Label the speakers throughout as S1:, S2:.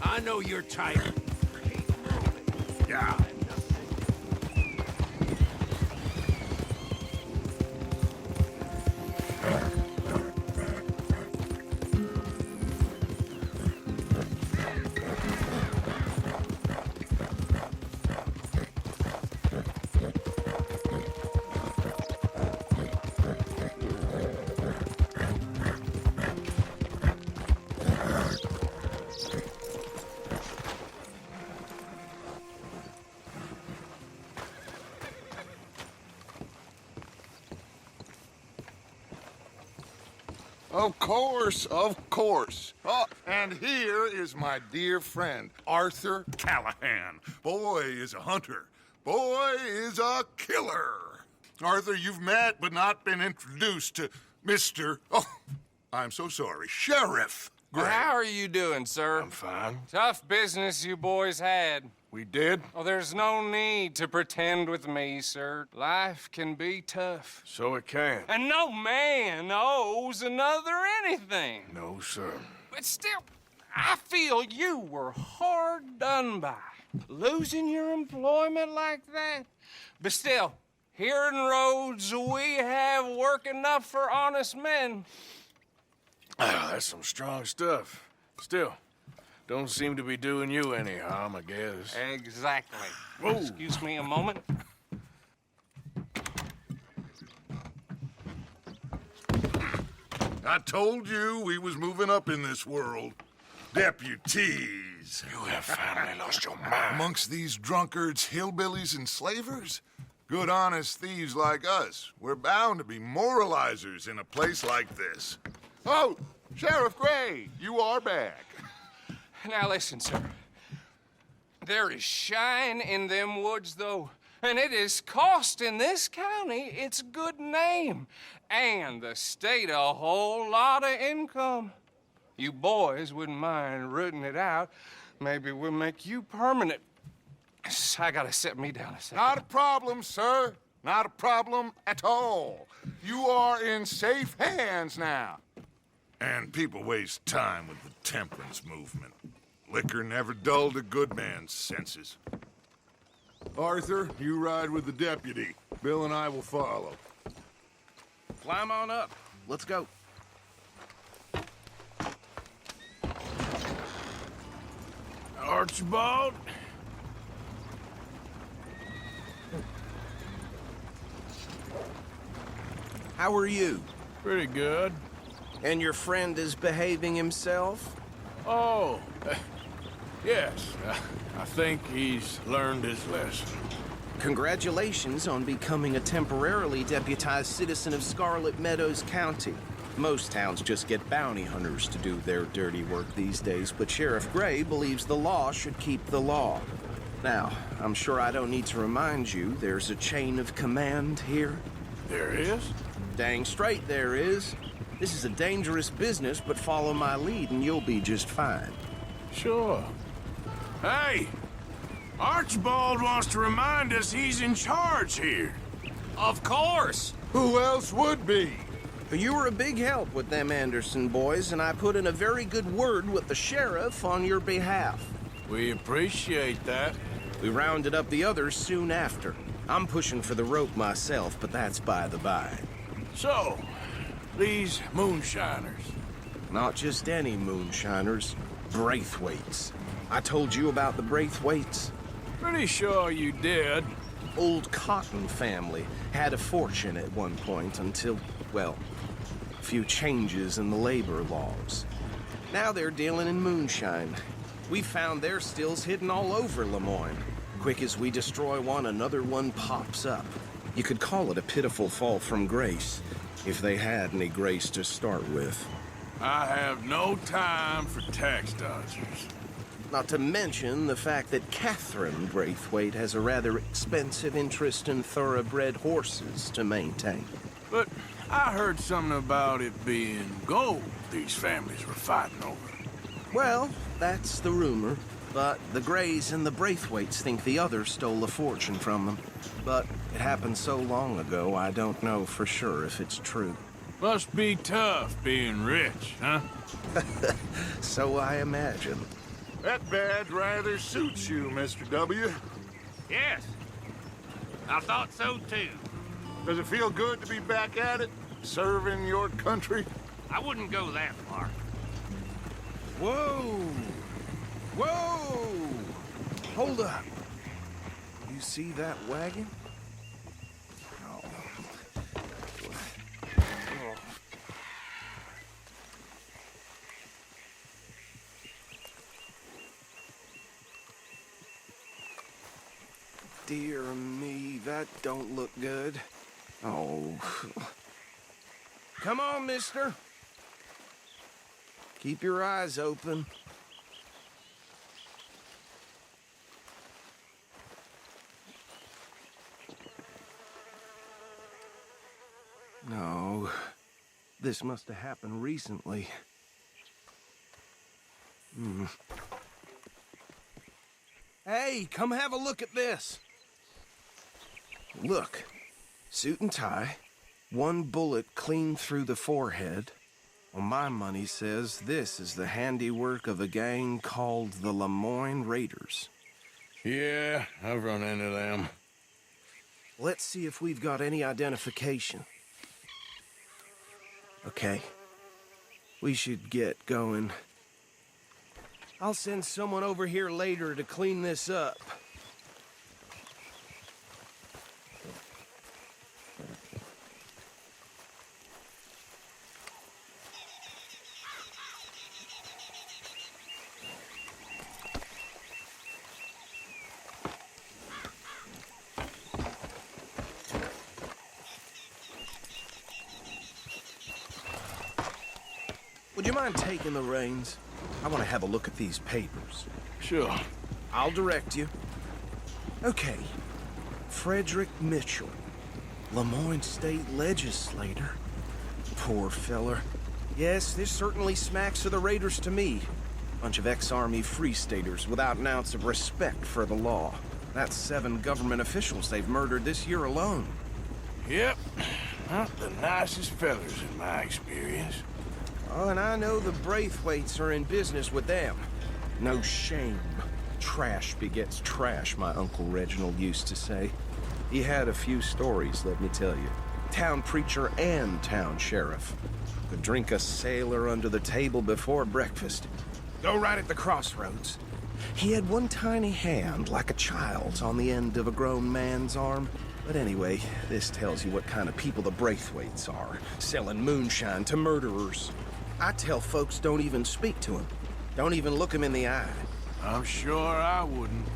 S1: I know you're tired. Yeah.
S2: Of course, of course. Oh, and here is my dear friend, Arthur Callahan. Boy is a hunter. Boy is a killer. Arthur, you've met but not been introduced to Mr. Oh, I'm so sorry, Sheriff Gray.
S3: How are you doing, sir?
S4: I'm fine.
S3: Tough business you boys had.
S4: We did?
S3: Oh, there's no need to pretend with me, sir. Life can be tough.
S4: So it can.
S3: And no man owes another anything.
S4: No, sir.
S3: But still, I feel you were hard done by. Losing your employment like that. But still, here in Rhodes, we have work enough for honest men.
S4: Ah, that's some strong stuff. Still, don't seem to be doing you any harm, I guess.
S3: Exactly.
S4: Whoa.
S3: Excuse me a moment.
S2: I told you we was moving up in this world. Deputies.
S4: You have finally lost your mind.
S2: Amongst these drunkards, hillbillies, and slavers? Good honest thieves like us. We're bound to be moralizers in a place like this. Oh, Sheriff Gray, you are back.
S3: Now listen, sir. There is shine in them woods, though, and it is costing this county its good name and the state a whole lot of income. You boys wouldn't mind rooting it out. Maybe we'll make you permanent. I gotta set me down a second.
S2: Not a problem, sir. Not a problem at all. You are in safe hands now. And people waste time with the temperance movement. Liquor never dulled a good man's senses. Arthur, you ride with the deputy. Bill and I will follow.
S5: Climb on up. Let's go.
S4: Archibald?
S5: How are you?
S4: Pretty good.
S5: And your friend is behaving himself?
S4: Oh, yes. I think he's learned his lesson.
S5: Congratulations on becoming a temporarily deputized citizen of Scarlet Meadows County. Most towns just get bounty hunters to do their dirty work these days, but Sheriff Gray believes the law should keep the law. Now, I'm sure I don't need to remind you there's a chain of command here.
S4: There is?
S5: Dang straight there is. This is a dangerous business, but follow my lead and you'll be just fine.
S4: Sure. Hey! Archibald wants to remind us he's in charge here.
S3: Of course.
S2: Who else would be?
S5: You were a big help with them Anderson boys, and I put in a very good word with the sheriff on your behalf.
S4: We appreciate that.
S5: We rounded up the others soon after. I'm pushing for the rope myself, but that's by the by.
S4: So, these moonshiners.
S5: Not just any moonshiners, Braithwaites. I told you about the Braithwaites?
S4: Pretty sure you did.
S5: Old Cotton family had a fortune at one point until, well, a few changes in the labor laws. Now they're dealing in moonshine. We found their stills hidden all over Lemoyne. Quick as we destroy one, another one pops up. You could call it a pitiful fall from grace, if they had any grace to start with.
S4: I have no time for tax dodgers.
S5: Not to mention the fact that Catherine Braithwaite has a rather expensive interest in thoroughbred horses to maintain.
S4: But I heard something about it being gold these families were fighting over.
S5: Well, that's the rumor. But the Grays and the Braithwaites think the others stole a fortune from them. But it happened so long ago, I don't know for sure if it's true.
S4: Must be tough being rich, huh?
S5: So I imagine.
S2: That badge rather suits you, Mr. W.
S1: Yes. I thought so too.
S2: Does it feel good to be back at it, serving your country?
S1: I wouldn't go that far.
S5: Whoa! Whoa! Hold up. You see that wagon? Oh. Dear me, that don't look good. Oh. Come on, mister. Keep your eyes open. No. This must have happened recently. Hey, come have a look at this. Look. Suit and tie. One bullet clean through the forehead. Well, my money says this is the handiwork of a gang called the Lemoyne Raiders.
S4: Yeah, I've run into them.
S5: Let's see if we've got any identification. Okay. We should get going. I'll send someone over here later to clean this up. Would you mind taking the reins? I want to have a look at these papers.
S4: Sure.
S5: I'll direct you. Okay. Frederick Mitchell, Lemoyne State Legislator. Poor feller. Yes, this certainly smacks of the Raiders to me. Bunch of ex-Army Free Staters without an ounce of respect for the law. That's 7 government officials they've murdered this year alone.
S4: Yep. Not the nicest fellas in my experience.
S5: Oh, and I know the Braithwaites are in business with them. No shame. Trash begets trash, my Uncle Reginald used to say. He had a few stories, let me tell you. Town preacher and town sheriff. Could drink a sailor under the table before breakfast. Go right at the crossroads. He had one tiny hand, like a child's, on the end of a grown man's arm. But anyway, this tells you what kind of people the Braithwaites are. Selling moonshine to murderers. I tell folks don't even speak to him. Don't even look him in the eye.
S4: I'm sure I wouldn't.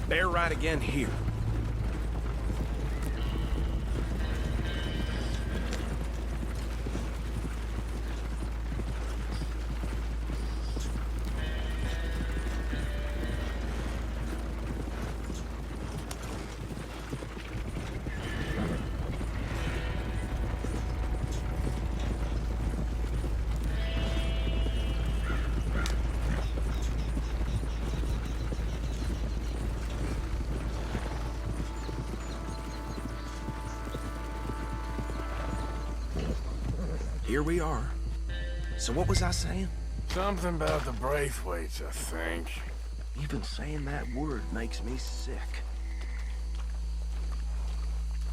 S5: Bear right again here. Here we are. So what was I saying?
S4: Something about the Braithwaites, I think.
S5: Even saying that word makes me sick.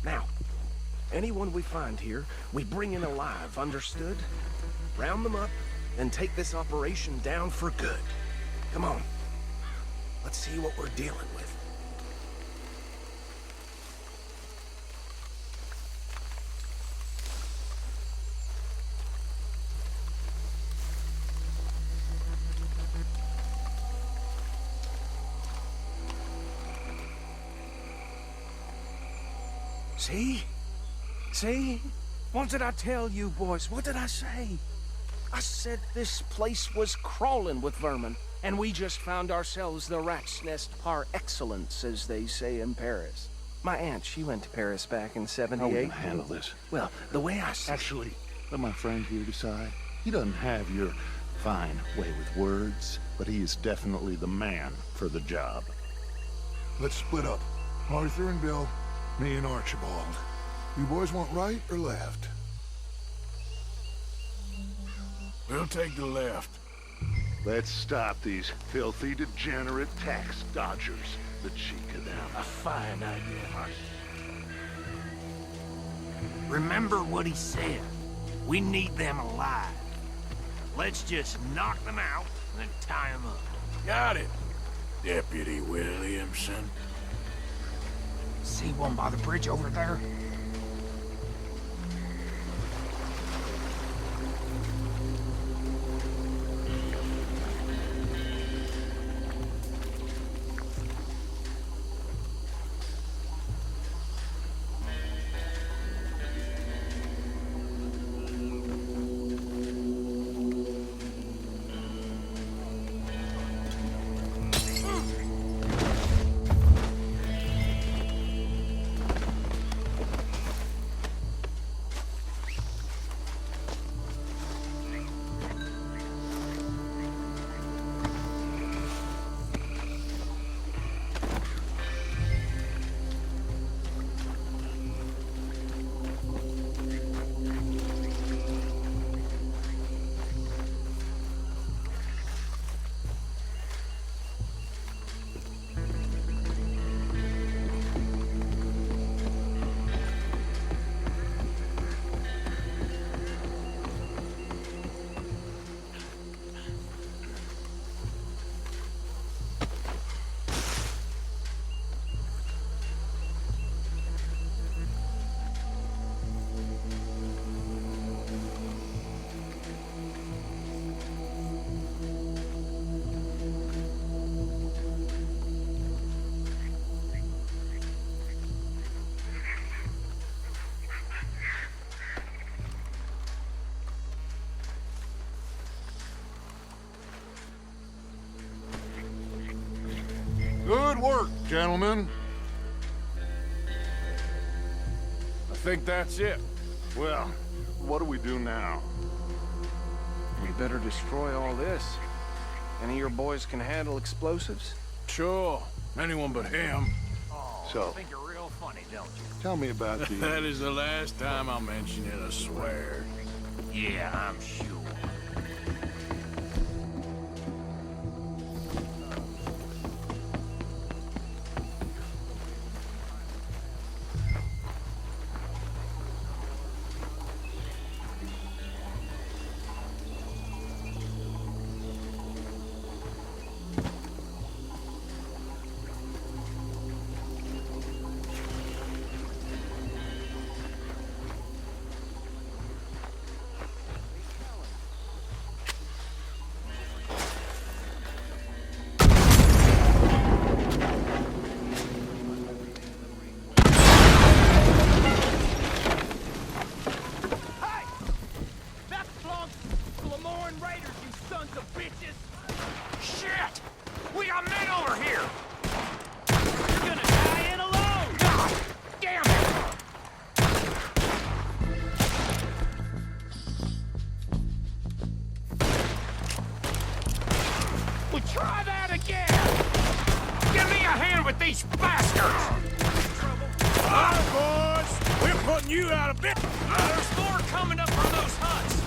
S5: Now, anyone we find here, we bring in alive, understood? Round them up, and take this operation down for good. Come on. Let's see what we're dealing with. See? See? What did I tell you, boys? What did I say? I said this place was crawling with vermin, and we just found ourselves the rat's nest par excellence, as they say in Paris. My aunt, she went to Paris back in
S6: How are we
S5: '78.
S6: gonna handle this?
S5: Well, the way I see
S6: Actually, let my friend here decide. He doesn't have your fine way with words, but he is definitely the man for the job.
S2: Let's split up. Arthur and Bill, Me and Archibald. You boys want right or left?
S4: We'll take the left.
S6: Let's stop these filthy, degenerate tax dodgers. The cheek of them.
S4: A fine idea.
S1: Remember what he said. We need them alive. Let's just knock them out and then tie them up.
S4: Got it, Deputy Williamson.
S1: See one by the bridge over there?
S2: Good work, gentlemen.
S4: I think that's it.
S6: Well, what do we do now?
S5: We better destroy all this. Any of your boys can handle explosives?
S4: Sure. Anyone but him.
S6: So,
S1: Think you're real funny, don't you?
S6: tell me about the...
S4: That is the last time I'll mention it, I swear.
S1: Yeah, I'm sure.
S3: Shit! We got men over here!
S1: You're gonna die in alone!
S3: God damn it!
S1: Well, try that again!
S3: Give me a hand with these bastards!
S4: All right, boys. We're putting you out of bit.
S3: There's more coming up from those huts!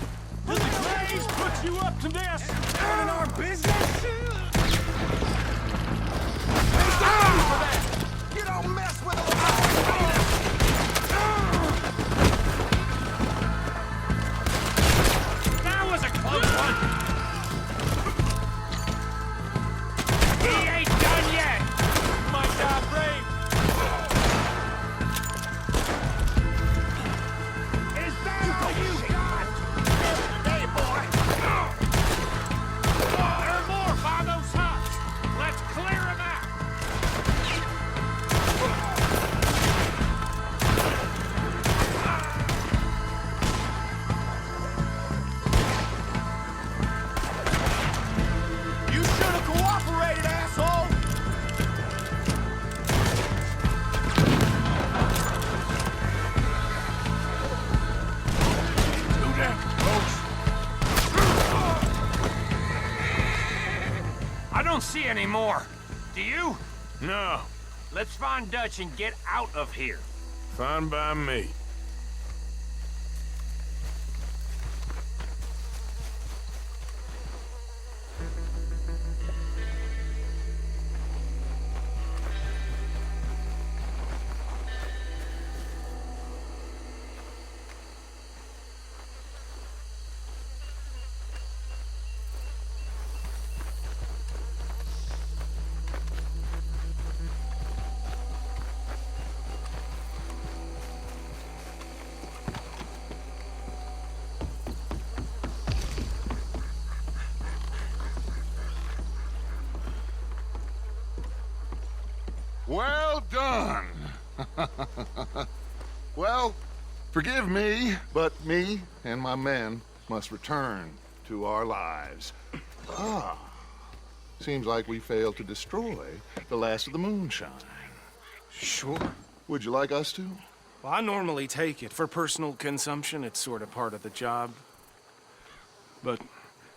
S1: Did the Grays put you up to this? In our business?
S3: You don't mess with
S1: That was a close one! He ain't done yet! Might die brave! Is that all you got? Hey, boy! There are more by those huts! Let's clear them out!
S3: You should have cooperated, asshole!
S4: Do that, folks.
S1: I don't see any more. Do you?
S4: No.
S1: Let's find Dutch and get out of here.
S4: Fine by me.
S2: Well done. Well, forgive me, but me and my men must return to our lives. Ah, seems like we failed to destroy the last of the moonshine.
S5: Sure.
S2: Would you like us to?
S5: Well, I normally take it. For personal consumption, it's sort of part of the job. But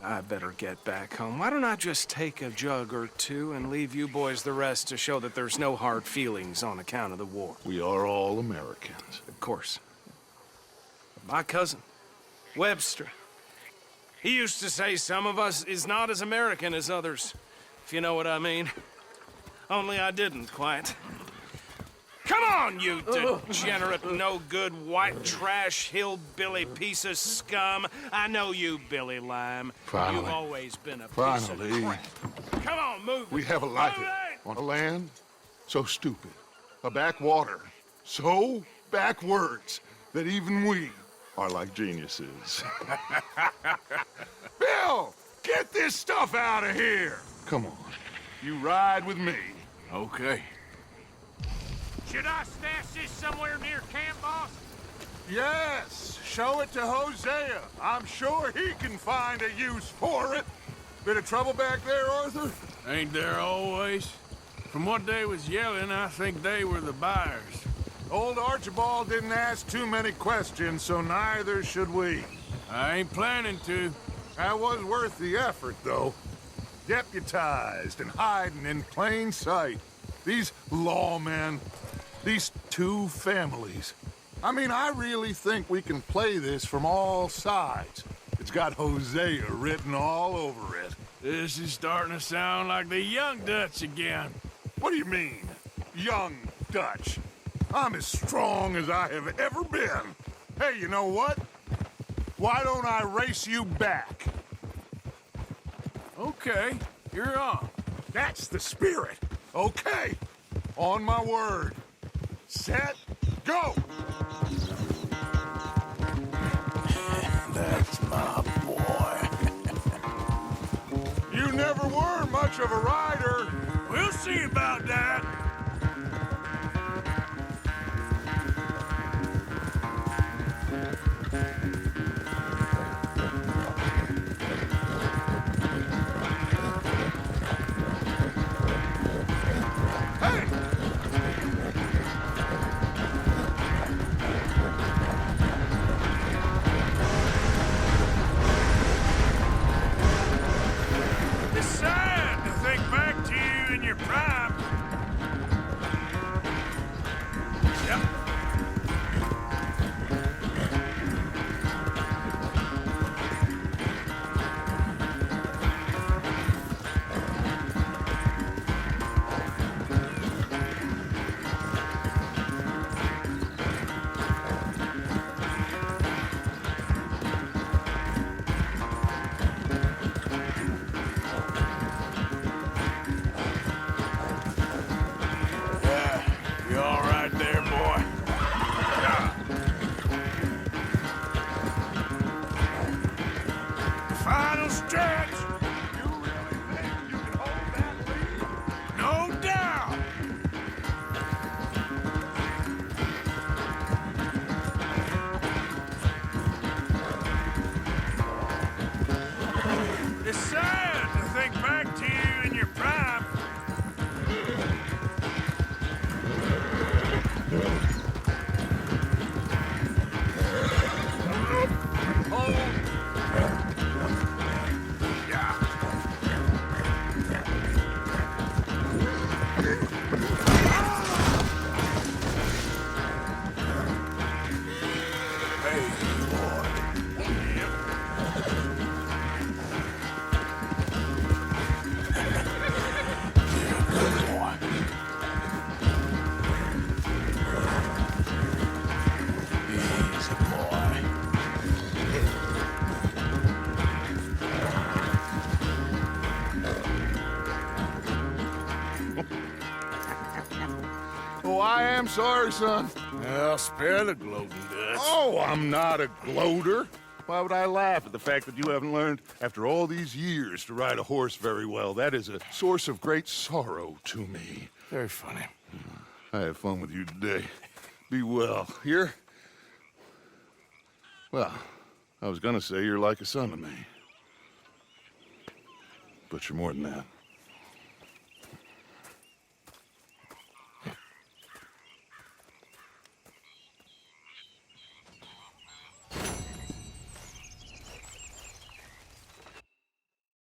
S5: I better get back home. Why don't I just take a jug or two and leave you boys the rest to show that there's no hard feelings on account of the war?
S2: We are all Americans.
S5: Of course. My cousin, Webster, he used to say some of us is not as American as others, if you know what I mean. Only I didn't quite. Come on, you degenerate, no-good, white trash, hillbilly piece of scum. I know you, Billy Lime.
S2: Finally.
S5: You've always been a piece
S2: Finally.
S5: of crap. Come on, move it.
S2: We have a life
S5: Move it!
S2: on a land so stupid, a backwater so backwards that even we are like geniuses. Bill, get this stuff out of here. Come on, you ride with me.
S4: Okay.
S1: Should I stash this somewhere near camp, boss?
S2: Yes, show it to Hosea. I'm sure he can find a use for it. Bit of trouble back there, Arthur?
S4: Ain't there always? From what they was yelling, I think they were the buyers.
S2: Old Archibald didn't ask too many questions, so neither should we.
S4: I ain't planning to.
S2: That was worth the effort, though. Deputized and hiding in plain sight. These lawmen, these two families. I mean, I really think we can play this from all sides. It's got Hosea written all over it.
S4: This is starting to sound like the Young Dutch again.
S2: What do you mean, young Dutch? I'm as strong as I have ever been. Hey, you know what? Why don't I race you back?
S4: Okay, you're on.
S2: That's the spirit. Okay, on my word. Set, go!
S4: That's my boy.
S2: You never were much of a rider.
S4: We'll see about that.
S2: Hey!
S4: It's sad to think back to you in your prime. Yep. You all right there, boy? Final stretch.
S2: You really think you can hold that lead?
S4: No doubt. It's sad to think back to you in your prime.
S2: I am sorry, son.
S4: Well, spare the gloating, Dutch.
S2: Oh, I'm not a gloater. Why would I laugh at the fact that you haven't learned, after all these years, to ride a horse very well? That is a source of great sorrow to me.
S4: Very funny.
S2: I had fun with you today. Be well. Here? Well, I was gonna say you're like a son to me. But you're more than that.